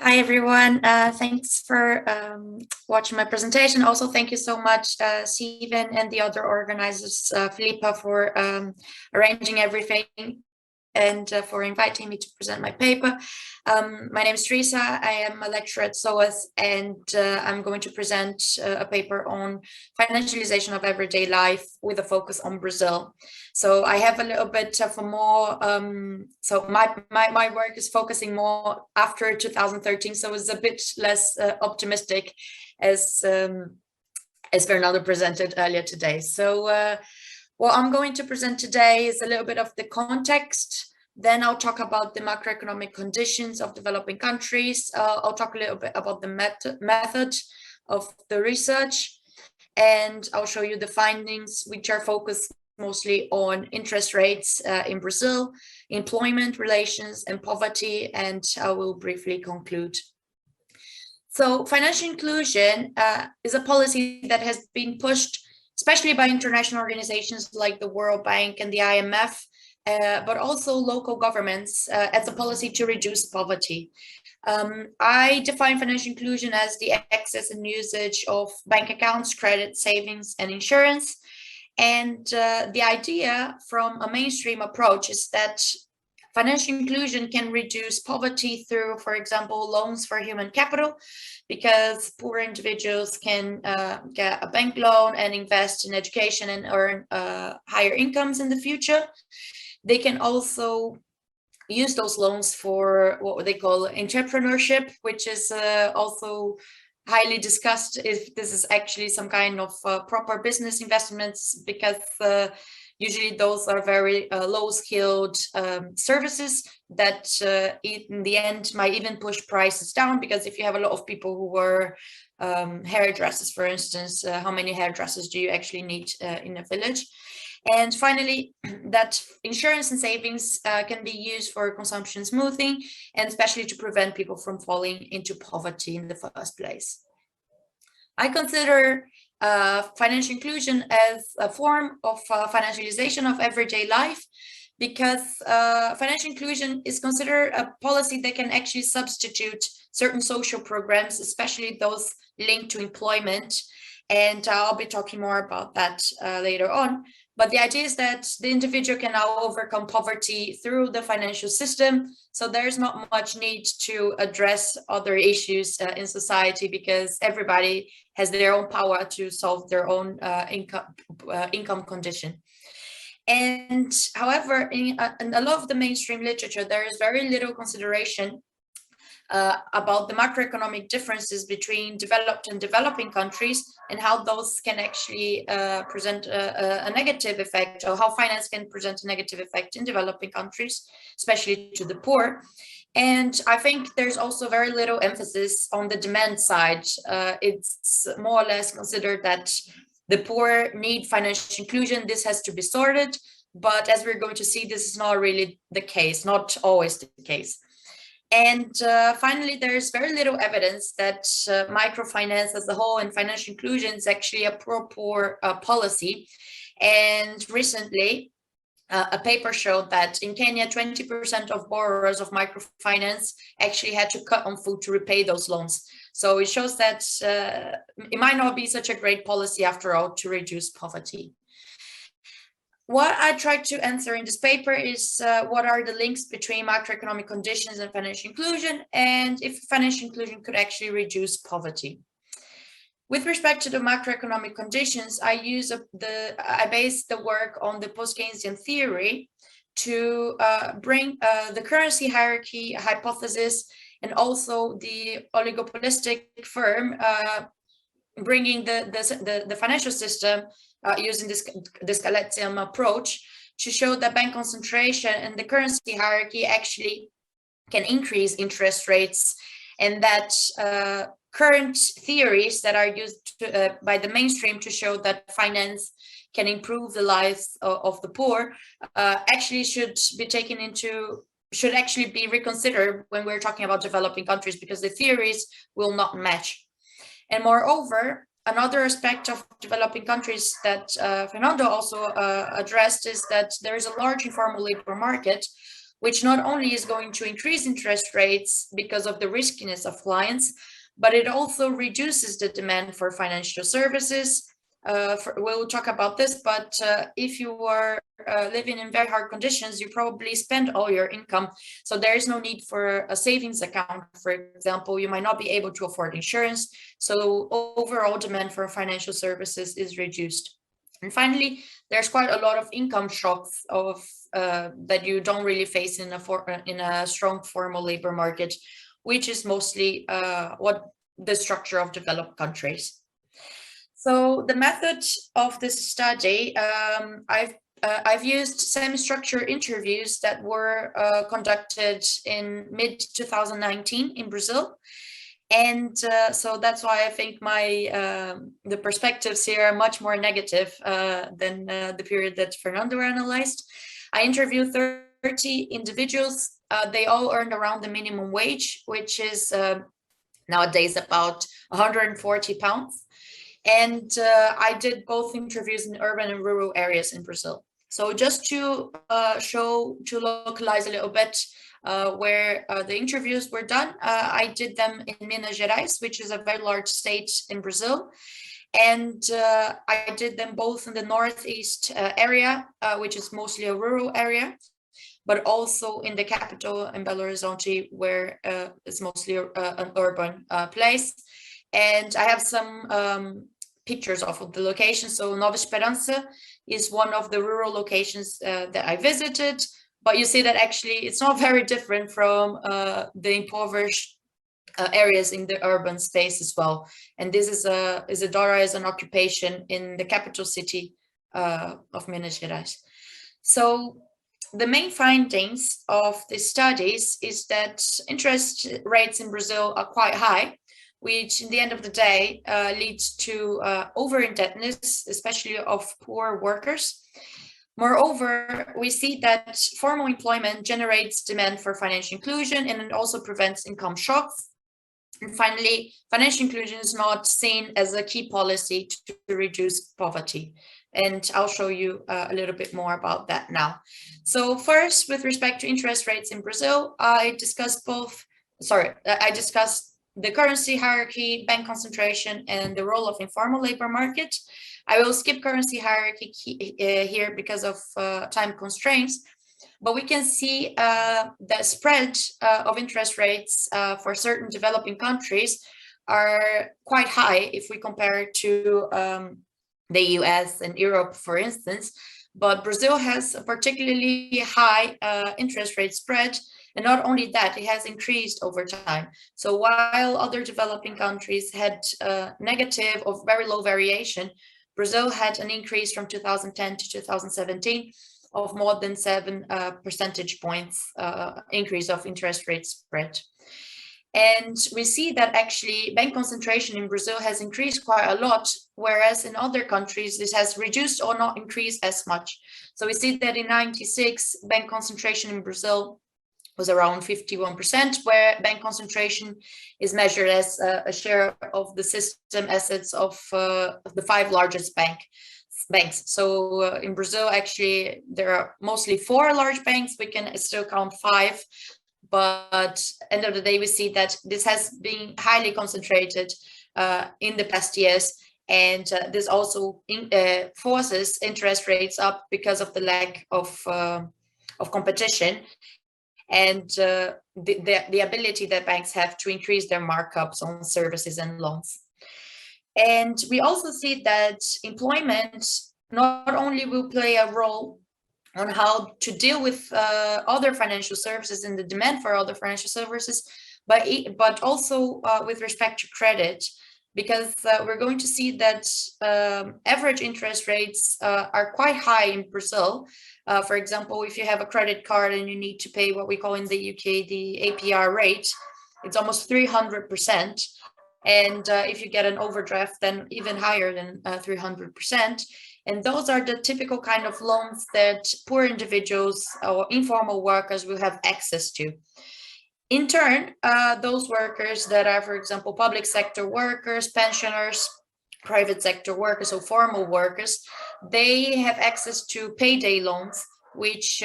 Hi, everyone. Thanks for watching my presentation. Also, thank you so much, Steven and the other organizers, Philippa, for arranging everything and for inviting me to present my paper. My name is Thereza. I am a lecturer at SOAS, and I'm going to present a paper on financialization of everyday life with a focus on Brazil. So I have a little bit of a more, so my work is focusing more after 2013, so it's a bit less optimistic as Fernando presented earlier today. So what I'm going to present today is a little bit of the context. Then I'll talk about the macroeconomic conditions of developing countries. I'll talk a little bit about the method of the research, and I'll show you the findings, which are focused mostly on interest rates in Brazil, employment relations, and poverty, and I will briefly conclude. So financial inclusion is a policy that has been pushed, especially by international organizations like the World Bank and the IMF, but also local governments as a policy to reduce poverty. I define financial inclusion as the access and usage of bank accounts, credit, savings, and insurance. And the idea from a mainstream approach is that financial inclusion can reduce poverty through, for example, loans for human capital, because poor individuals can get a bank loan and invest in education and earn higher incomes in the future. They can also use those loans for what they call entrepreneurship, which is also highly discussed if this is actually some kind of proper business investments, because usually those are very low-skilled services that in the end might even push prices down, because if you have a lot of people who were hairdressers, for instance, how many hairdressers do you actually need in a village? And finally, that insurance and savings can be used for consumption smoothing, and especially to prevent people from falling into poverty in the first place. I consider financial inclusion as a form of financialization of everyday life, because financial inclusion is considered a policy that can actually substitute certain social programs, especially those linked to employment. And I'll be talking more about that later on. But the idea is that the individual can now overcome poverty through the financial system. So there's not much need to address other issues in society, because everybody has their own power to solve their own income condition. And however, in a lot of the mainstream literature, there is very little consideration about the macroeconomic differences between developed and developing countries, and how those can actually present a negative effect, or how finance can present a negative effect in developing countries, especially to the poor. And I think there's also very little emphasis on the demand side. It's more or less considered that the poor need financial inclusion. This has to be sorted. But as we're going to see, this is not really the case, not always the case. And finally, there's very little evidence that microfinance as a whole and financial inclusion is actually a proper policy. And recently, a paper showed that in Kenya, 20% of borrowers of microfinance actually had to cut on food to repay those loans. So it shows that it might not be such a great policy after all to reduce poverty. What I tried to answer in this paper is what are the links between macroeconomic conditions and financial inclusion, and if financial inclusion could actually reduce poverty. With respect to the macroeconomic conditions, I base the work on the post-Keynesian theory to bring the currency hierarchy hypothesis, and also the oligopolistic firm bringing the financial system using this Galatian approach to show that bank concentration and the currency hierarchy actually can increase interest rates, and that current theories that are used by the mainstream to show that finance can improve the lives of the poor actually should actually be reconsidered when we're talking about developing countries, because the theories will not match. And moreover, another aspect of developing countries that Fernando also addressed is that there is a large informal labor market, which not only is going to increase interest rates because of the riskiness of clients, but it also reduces the demand for financial services. We'll talk about this, but if you are living in very hard conditions, you probably spend all your income. So there is no need for a savings account. For example, you might not be able to afford insurance. So overall demand for financial services is reduced. And finally, there's quite a lot of income shocks that you don't really face in a strong formal labor market, which is mostly what the structure of developed countries. So the method of this study, I've used semi-structured interviews that were conducted in mid-2019 in Brazil. And so that's why I think the perspectives here are much more negative than the period that Fernando analyzed. I interviewed 30 individuals. They all earned around the minimum wage, which is nowadays about 140 pounds. And I did both interviews in urban and rural areas in Brazil. So just to localize a little bit where the interviews were done, I did them in Minas Gerais, which is a very large state in Brazil. And I did them both in the northeast area, which is mostly a rural area, but also in the capital in Belo Horizonte, where it's mostly an urban place. And I have some pictures of the location. So Nova Esperança is one of the rural locations that I visited, but you see that actually it's not very different from the impoverished areas in the urban space as well. And this is Isidora is an occupation in the capital city of Minas Gerais. So the main findings of the studies is that interest rates in Brazil are quite high, which in the end of the day leads to over-indebtedness, especially of poor workers. Moreover, we see that formal employment generates demand for financial inclusion, and it also prevents income shocks. And finally, financial inclusion is not seen as a key policy to reduce poverty. And I'll show you a little bit more about that now. So first, with respect to interest rates in Brazil, I discussed the currency hierarchy, bank concentration, and the role of informal labor market. I will skip currency hierarchy here because of time constraints, but we can see the spread of interest rates for certain developing countries are quite high if we compare to the US and Europe, for instance. But Brazil has a particularly high interest rate spread. And not only that, it has increased over time. So while other developing countries had negative or very low variation, Brazil had an increase from 2010 to 2017 of more than 7 percentage points increase of interest rate spread. And we see that actually bank concentration in Brazil has increased quite a lot, whereas in other countries this has reduced or not increased as much. So we see that in 96, bank concentration in Brazil was around 51%, where bank concentration is measured as a share of the system assets of the 5 largest banks. So in Brazil, actually, there are mostly 4 large banks. We can still count 5. But end of the day, we see that this has been highly concentrated in the past years. And this also forces interest rates up because of the lack of competition and the ability that banks have to increase their markups on services and loans. And we also see that employment not only will play a role on how to deal with other financial services and the demand for other financial services, but also with respect to credit, because we're going to see that average interest rates are quite high in Brazil. For example, if you have a credit card and you need to pay what we call in the UK the APR rate, it's almost 300%. And if you get an overdraft, then even higher than 300%. And those are the typical kind of loans that poor individuals or informal workers will have access to. In turn, those workers that are, for example, public sector workers, pensioners, private sector workers, or formal workers, they have access to payday loans, which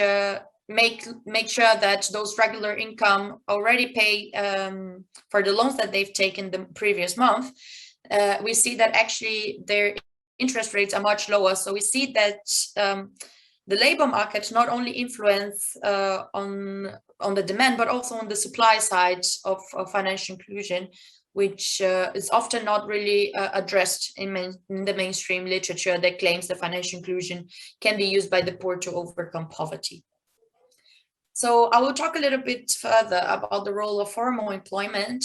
make sure that those regular income already pay for the loans that they've taken the previous month, we see that actually their interest rates are much lower. So we see that the labor market not only influence on the demand, but also on the supply side of financial inclusion, which is often not really addressed in the mainstream literature that claims that financial inclusion can be used by the poor to overcome poverty. So I will talk a little bit further about the role of formal employment,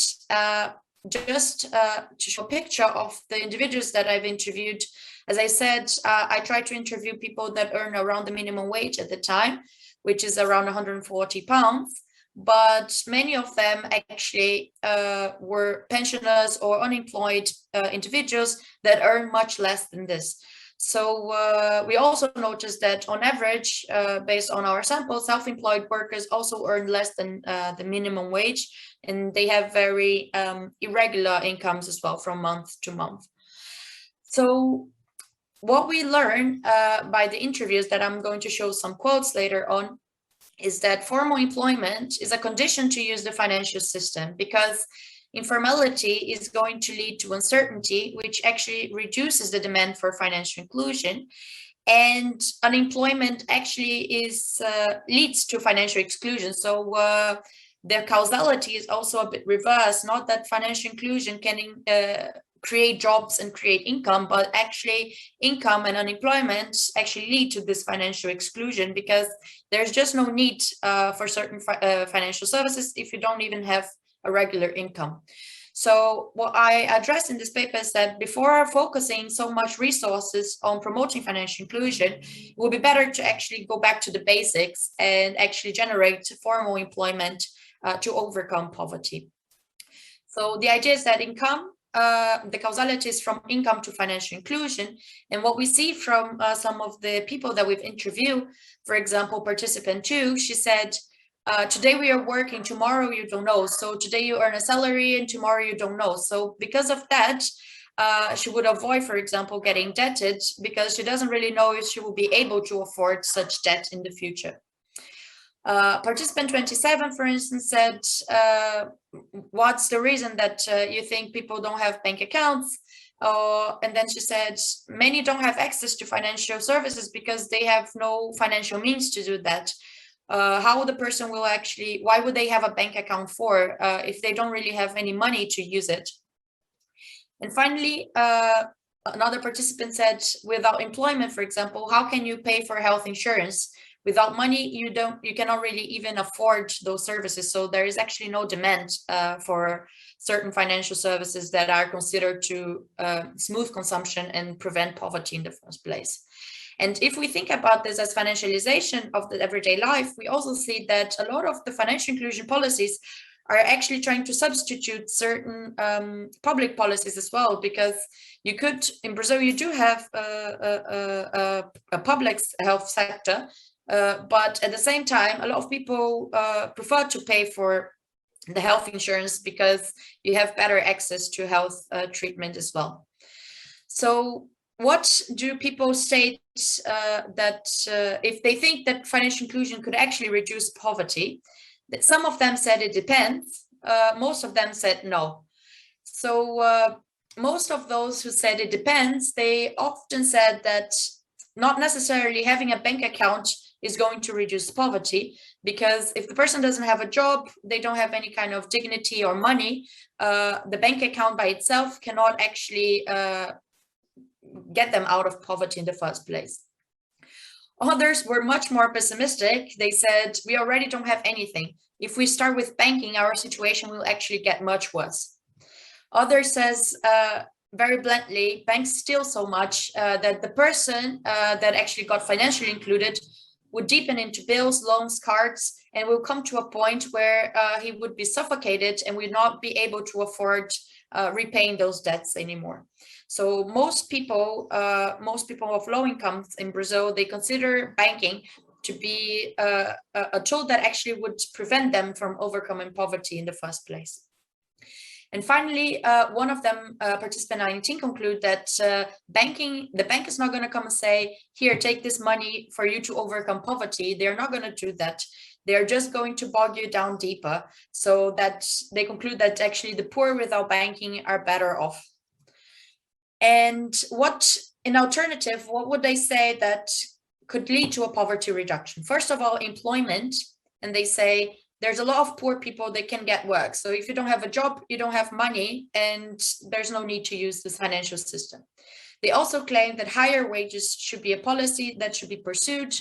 just to show a picture of the individuals that I've interviewed. As I said, I try to interview people that earn around the minimum wage at the time, which is around 140 pounds. But many of them actually were pensioners or unemployed individuals that earn much less than this. So we also noticed that on average, based on our sample, self-employed workers also earn less than the minimum wage, and they have very irregular incomes as well from month to month. So what we learn by the interviews that I'm going to show some quotes later on is that formal employment is a condition to use the financial system, because informality is going to lead to uncertainty, which actually reduces the demand for financial inclusion. And unemployment actually leads to financial exclusion. So the causality is also a bit reversed, not that financial inclusion can create jobs and create income, but actually income and unemployment actually lead to this financial exclusion, because there's just no need for certain financial services if you don't even have a regular income. So what I address in this paper is that before focusing so much resources on promoting financial inclusion, it would be better to actually go back to the basics and actually generate formal employment to overcome poverty. So the idea is that income, the causality is from income to financial inclusion. And what we see from some of the people that we've interviewed, for example, participant 2, she said, today we are working, tomorrow you don't know. So today you earn a salary and tomorrow you don't know. So because of that, she would avoid, for example, getting indebted, because she doesn't really know if she will be able to afford such debt in the future. Participant 27, for instance, said, what's the reason that you think people don't have bank accounts? And then she said, many don't have access to financial services because they have no financial means to do that. How the person will actually, why would they have a bank account for if they don't really have any money to use it? And finally, another participant said, without employment, for example, how can you pay for health insurance? Without money, you cannot really even afford those services. So there is actually no demand for certain financial services that are considered to smooth consumption and prevent poverty in the first place. And if we think about this as financialization of the everyday life, we also see that a lot of the financial inclusion policies are actually trying to substitute certain public policies as well, because you could, in Brazil, you do have a public health sector, but at the same time, a lot of people prefer to pay for the health insurance because you have better access to health treatment as well. So what do people state that if they think that financial inclusion could actually reduce poverty? That some of them said it depends, most of them said no. So most of those who said it depends, they often said that not necessarily having a bank account is going to reduce poverty, because if the person doesn't have a job, they don't have any kind of dignity or money, the bank account by itself cannot actually get them out of poverty in the first place. Others were much more pessimistic. They said, we already don't have anything. If we start with banking, our situation will actually get much worse. Others says, very bluntly, banks steal so much that the person that actually got financially included would deepen into bills, loans, cards, and will come to a point where he would be suffocated and will not be able to afford repaying those debts anymore. So most people of low incomes in Brazil, they consider banking to be a tool that actually would prevent them from overcoming poverty in the first place. And finally, one of them, participant 19, conclude that the bank is not going to come and say, here, take this money for you to overcome poverty. They're not going to do that. They're just going to bog you down deeper, so that they conclude that actually the poor without banking are better off. And what, in alternative, what would they say that could lead to a poverty reduction? First of all, employment. And they say, there's a lot of poor people that can get work. So if you don't have a job, you don't have money, and there's no need to use this financial system. They also claim that higher wages should be a policy that should be pursued.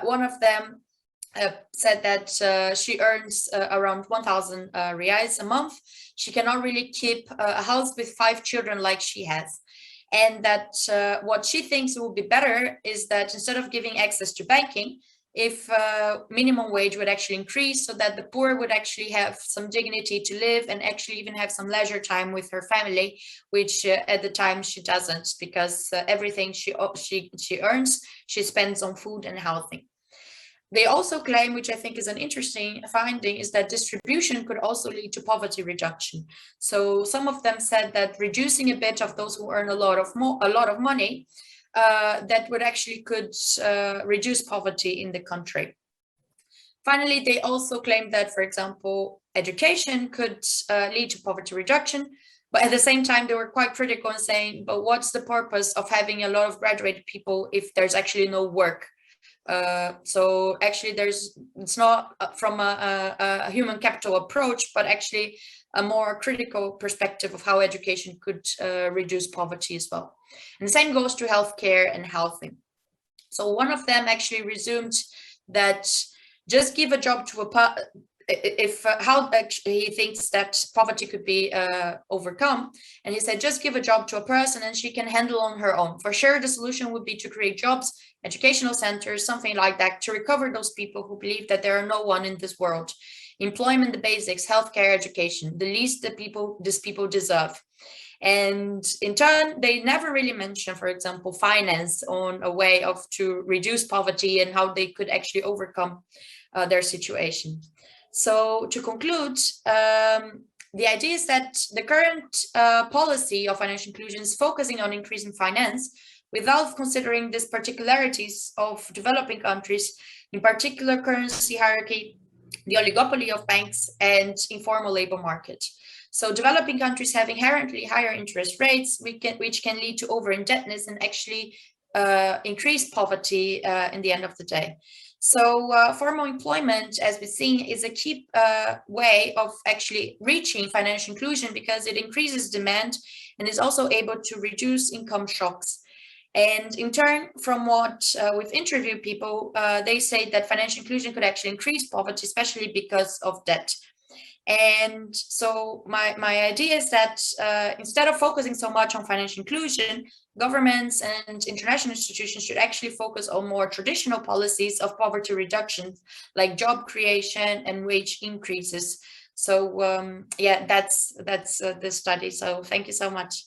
One of them said that she earns around 1,000 reais a month. She cannot really keep a house with 5 children like she has. And that what she thinks will be better is that instead of giving access to banking, if minimum wage would actually increase, so that the poor would actually have some dignity to live and actually even have some leisure time with her family, which at the time she doesn't, because everything she earns, she spends on food and housing. They also claim, which I think is an interesting finding, is that distribution could also lead to poverty reduction. So some of them said that reducing a bit of those who earn a lot of money, that would actually could reduce poverty in the country. Finally, they also claim that, for example, education could lead to poverty reduction. But at the same time, they were quite critical in saying, but what's the purpose of having a lot of graduated people if there's actually no work? So actually it's not from a human capital approach, but actually a more critical perspective of how education could reduce poverty as well. And the same goes to healthcare and housing. So one of them actually resumed that just give a job to how actually he thinks that poverty could be overcome. And he said, just give a job to a person and she can handle on her own. For sure, the solution would be to create jobs, educational centers, something like that, to recover those people who believe that there are no one in this world. Employment, the basics, healthcare, education, the least that these people deserve. And in turn, they never really mention, for example, finance on a way to reduce poverty and how they could actually overcome their situation. So to conclude, the idea is that the current policy of financial inclusion is focusing on increasing finance without considering these particularities of developing countries, in particular currency hierarchy, the oligopoly of banks, and informal labor market. So developing countries have inherently higher interest rates, which can lead to over-indebtedness and actually increase poverty in the end of the day. So formal employment, as we've seen, is a key way of actually reaching financial inclusion, because it increases demand and is also able to reduce income shocks. And in turn, from what we've interviewed people, they say that financial inclusion could actually increase poverty, especially because of debt. And so my idea is that instead of focusing so much on financial inclusion, governments and international institutions should actually focus on more traditional policies of poverty reduction, like job creation and wage increases. So yeah, that's the study. So thank you so much.